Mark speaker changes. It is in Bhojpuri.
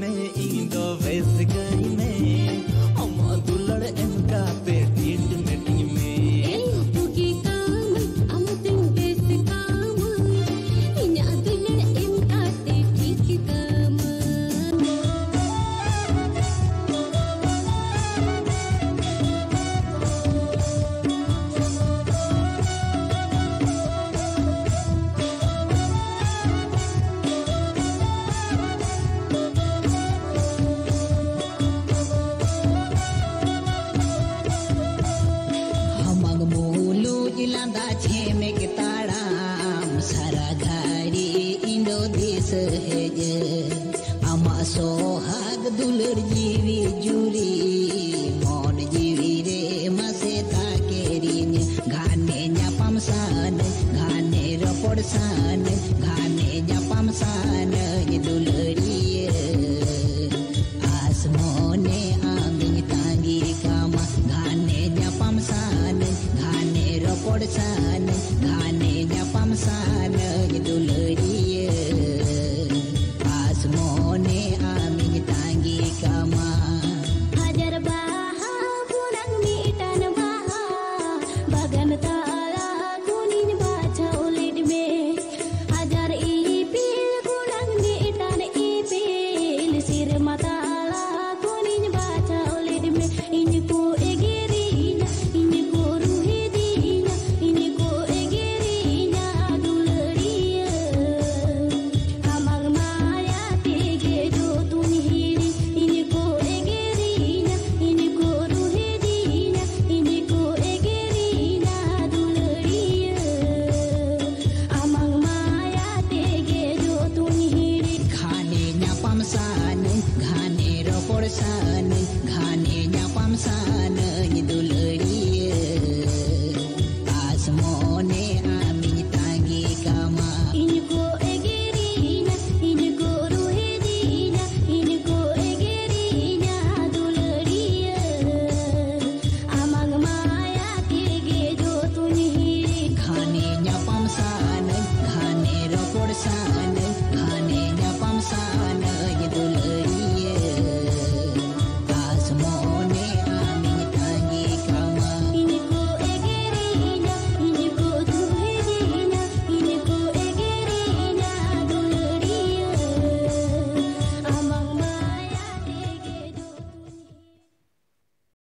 Speaker 1: में इंदो वेस गई में हम दुलड़ एम का पेट मीटिंग में
Speaker 2: लंदा छेमे के ताड़ाम सारा घारी इंदो देश है जे अमा सोहाग दुलर जीवी जुरी मोन जीवी रे मसे ताकेरीन घाने न्यापम सान घाने रपोड़ सान घाने न्यापम सान दुलरी आसमोने आमिंग तांगी कामा घाने न्यापम सान घाने रपोड़ सान घाने न्यापम सान दुलरी आसमोने आमिंग तांगी कामा
Speaker 3: hajar baha kunang mitan baha bagan tala kunin baca ulid me hajar ipil kunang mitan ipil sir matala kunin baca ulid me ini ku egerinya ini ku ruhidinya ini ku egerinya duleriya amang maya tege do tunhiri ini ku egerinya ini ku ruhidinya ini ku egerinya duleriya amang maya tege do tunhiri
Speaker 2: घाने न्यापम सान घाने रपोड़ सान घाने न्यापम सान दुलरी